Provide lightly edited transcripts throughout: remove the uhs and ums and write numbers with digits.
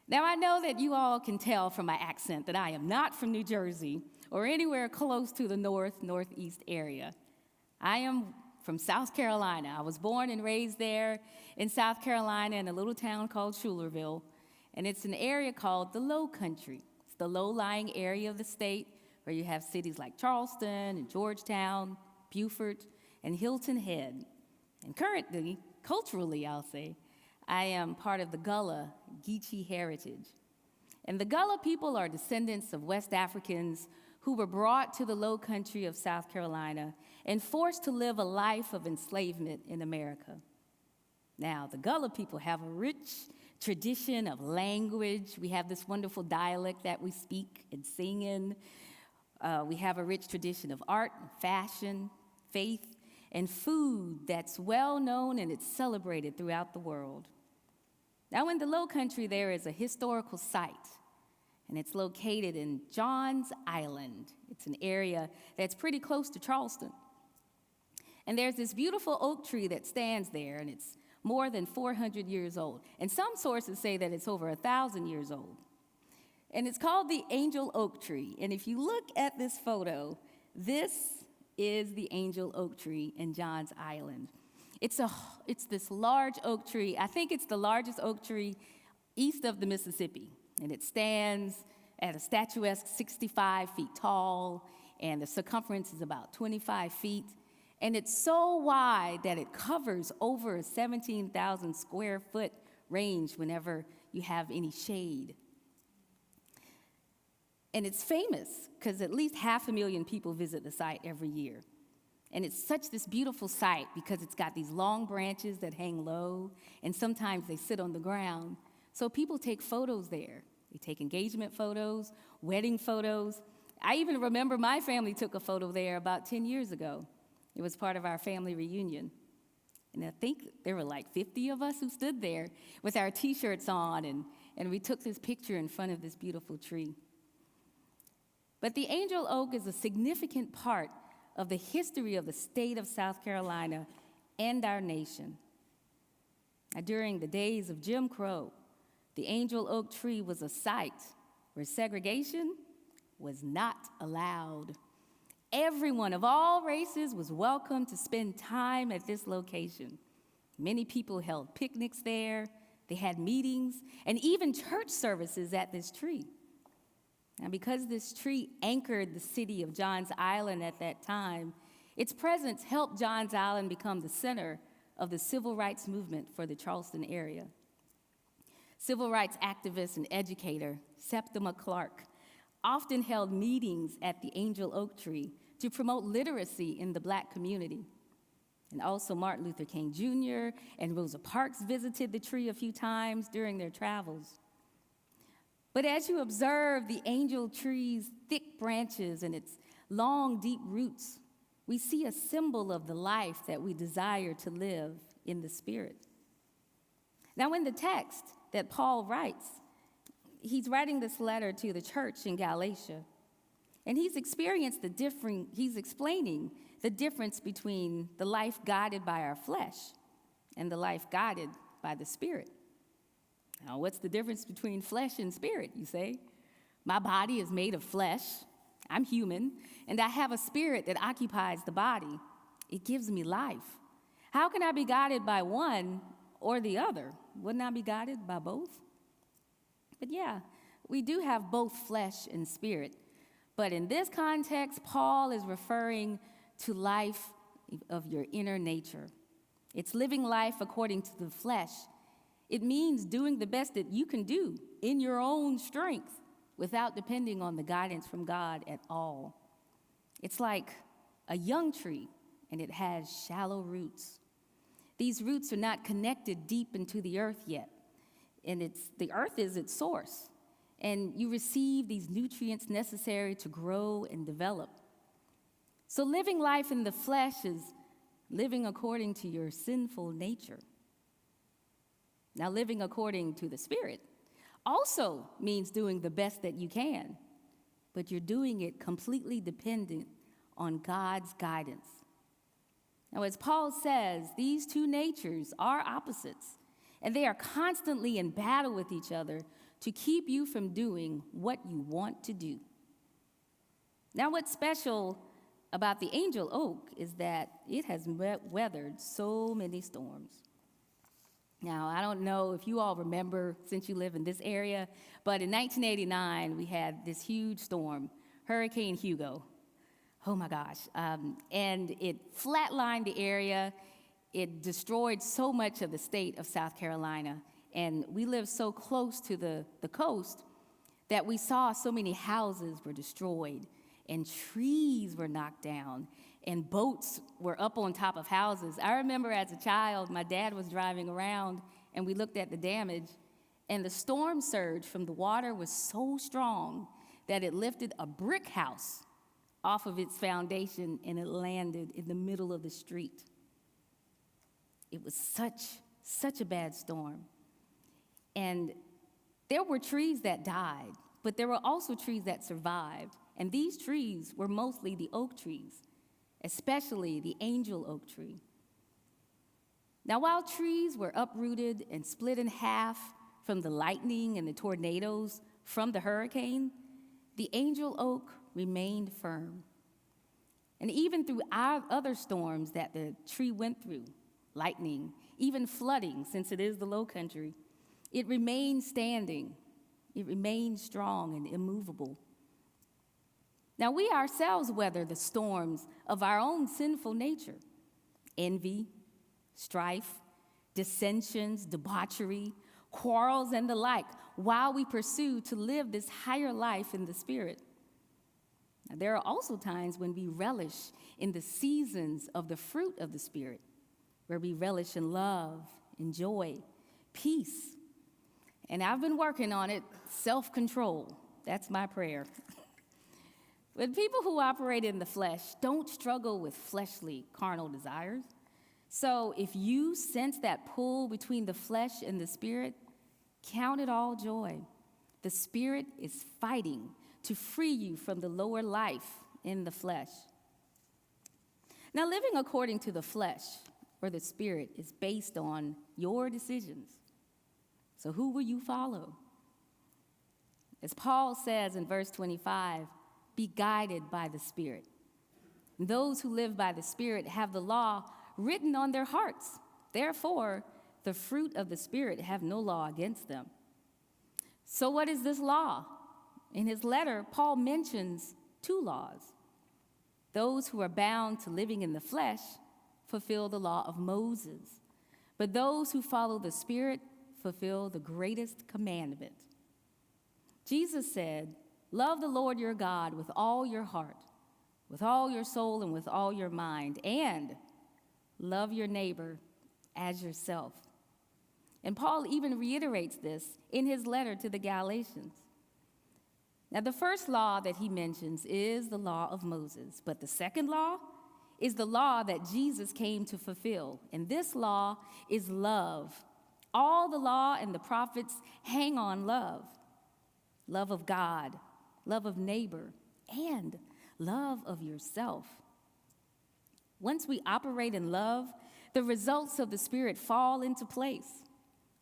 Now, I know that you all can tell from my accent that I am not from New Jersey or anywhere close to the northeast area. I am from South Carolina. I was born and raised there in South Carolina in a little town called Schuylerville, and it's an area called the Low Country. It's the low-lying area of the state where you have cities like Charleston and Georgetown, Beaufort, and Hilton Head. And currently, culturally, I'll say, I am part of the Gullah Geechee heritage. And the Gullah people are descendants of West Africans who were brought to the low country of South Carolina and forced to live a life of enslavement in America. Now, the Gullah people have a rich tradition of language. We have this wonderful dialect that we speak and sing in. We have a rich tradition of art, and fashion, faith, and food that's well known and it's celebrated throughout the world. Now, in the Low Country, there is a historical site, and it's located in Johns Island. It's an area that's pretty close to Charleston. And there's this beautiful oak tree that stands there, and it's more than 400 years old. And some sources say that it's over 1,000 years old. And it's called the Angel Oak Tree. And if you look at this photo, this is the Angel Oak Tree in Johns Island. It's this large oak tree. I think it's the largest oak tree east of the Mississippi. And it stands at a statuesque 65 feet tall, and the circumference is about 25 feet. And it's so wide that it covers over a 17,000 square foot range whenever you have any shade. And it's famous because at least 500,000 people visit the site every year. And it's such this beautiful site because it's got these long branches that hang low, and sometimes they sit on the ground. So people take photos there. They take engagement photos, wedding photos. I even remember my family took a photo there about 10 years ago. It was part of our family reunion. And I think there were like 50 of us who stood there with our T-shirts on, and we took this picture in front of this beautiful tree. But the Angel Oak is a significant part of the history of the state of South Carolina and our nation. Now, during the days of Jim Crow, the Angel Oak Tree was a site where segregation was not allowed. Everyone of all races was welcome to spend time at this location. Many people held picnics there, they had meetings, and even church services at this tree. Now, because this tree anchored the city of Johns Island at that time, its presence helped Johns Island become the center of the civil rights movement for the Charleston area. Civil rights activist and educator Septima Clark often held meetings at the Angel Oak Tree to promote literacy in the Black community. And also Martin Luther King Jr. and Rosa Parks visited the tree a few times during their travels. But as you observe the angel tree's thick branches and its long, deep roots, we see a symbol of the life that we desire to live in the Spirit. Now, in the text that Paul writes, he's writing this letter to the church in Galatia, and he's explaining the difference between the life guided by our flesh and the life guided by the Spirit. Now, what's the difference between flesh and spirit, you say? My body is made of flesh. I'm human, and I have a spirit that occupies the body. It gives me life. How can I be guided by one or the other? Wouldn't I be guided by both? But yeah, we do have both flesh and spirit. But in this context, Paul is referring to life of your inner nature. It's living life according to the flesh. It means doing the best that you can do in your own strength without depending on the guidance from God at all. It's like a young tree, and it has shallow roots. These roots are not connected deep into the earth yet, and the earth is its source, and you receive these nutrients necessary to grow and develop. So living life in the flesh is living according to your sinful nature. Now, living according to the Spirit also means doing the best that you can, but you're doing it completely dependent on God's guidance. Now, as Paul says, these two natures are opposites, and they are constantly in battle with each other to keep you from doing what you want to do. Now, what's special about the angel oak is that it has weathered so many storms. Now, I don't know if you all remember, since you live in this area, but in 1989, we had this huge storm, Hurricane Hugo. Oh my gosh. And it flatlined the area. It destroyed so much of the state of South Carolina. And we live so close to the coast that we saw so many houses were destroyed, and trees were knocked down, and boats were up on top of houses. I remember as a child, my dad was driving around, and we looked at the damage, and the storm surge from the water was so strong that it lifted a brick house off of its foundation, and it landed in the middle of the street. It was such a bad storm. And there were trees that died, but there were also trees that survived. And these trees were mostly the oak trees, especially the angel oak tree. Now, while trees were uprooted and split in half from the lightning and the tornadoes from the hurricane, the angel oak remained firm. And even through our other storms that the tree went through, lightning, even flooding, since it is the low country, it remained standing. It remained strong and immovable. Now, we ourselves weather the storms of our own sinful nature: envy, strife, dissensions, debauchery, quarrels, and the like, while we pursue to live this higher life in the Spirit. Now, there are also times when we relish in the seasons of the fruit of the Spirit, where we relish in love, in joy, peace. And I've been working on it, self-control. That's my prayer. But people who operate in the flesh don't struggle with fleshly, carnal desires. So if you sense that pull between the flesh and the Spirit, count it all joy. The Spirit is fighting to free you from the lower life in the flesh. Now, living according to the flesh or the Spirit is based on your decisions. So who will you follow? As Paul says in verse 25, be guided by the Spirit. And those who live by the Spirit have the law written on their hearts. Therefore, the fruit of the Spirit have no law against them. So what is this law? In his letter, Paul mentions two laws. Those who are bound to living in the flesh fulfill the law of Moses, but those who follow the Spirit fulfill the greatest commandment. Jesus said, love the Lord your God with all your heart, with all your soul, and with all your mind, and love your neighbor as yourself. And Paul even reiterates this in his letter to the Galatians. Now, the first law that he mentions is the law of Moses, but the second law is the law that Jesus came to fulfill, and this law is love. All the law and the prophets hang on love. Love of God, love of neighbor, and love of yourself. Once we operate in love, the results of the Spirit fall into place.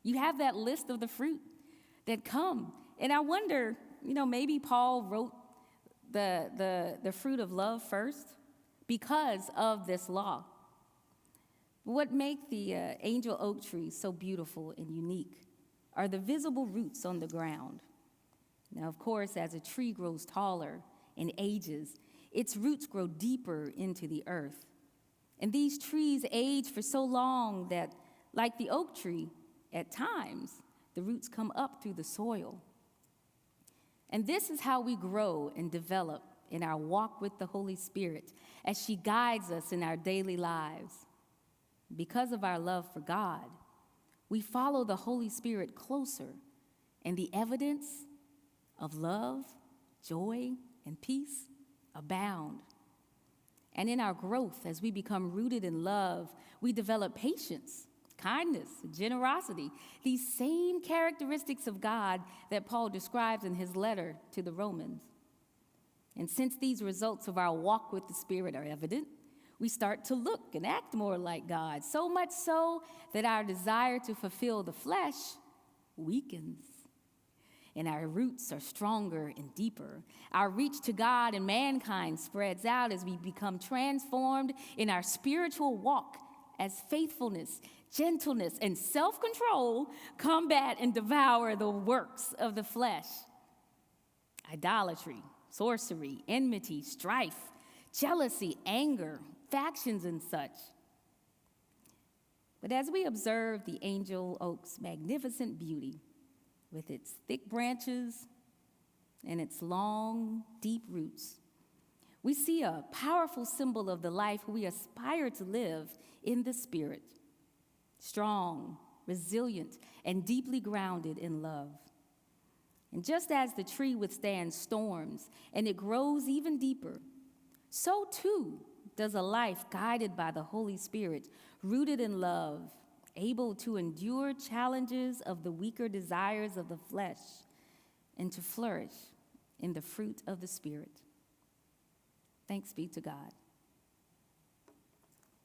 You have that list of the fruit that come. And I wonder, maybe Paul wrote the fruit of love first because of this law. What make the angel oak tree so beautiful and unique are the visible roots on the ground. Now, of course, as a tree grows taller and ages, its roots grow deeper into the earth. And these trees age for so long that, like the oak tree, at times, the roots come up through the soil. And this is how we grow and develop in our walk with the Holy Spirit as she guides us in our daily lives. Because of our love for God, we follow the Holy Spirit closer, and the evidence of love, joy, and peace abound. And in our growth, as we become rooted in love, we develop patience, kindness, generosity, these same characteristics of God that Paul describes in his letter to the Romans. And since these results of our walk with the Spirit are evident, We start to look and act more like God, so much so that our desire to fulfill the flesh weakens. And our roots are stronger and deeper. Our reach to God and mankind spreads out as we become transformed in our spiritual walk as faithfulness, gentleness, and self-control combat and devour the works of the flesh. Idolatry, sorcery, enmity, strife, jealousy, anger, factions, and such. But as we observe the angel oak's magnificent beauty, with its thick branches and its long, deep roots, we see a powerful symbol of the life we aspire to live in the Spirit, strong, resilient, and deeply grounded in love. And just as the tree withstands storms and it grows even deeper, so too does a life guided by the Holy Spirit, rooted in love, able to endure challenges of the weaker desires of the flesh and to flourish in the fruit of the Spirit. Thanks be to God.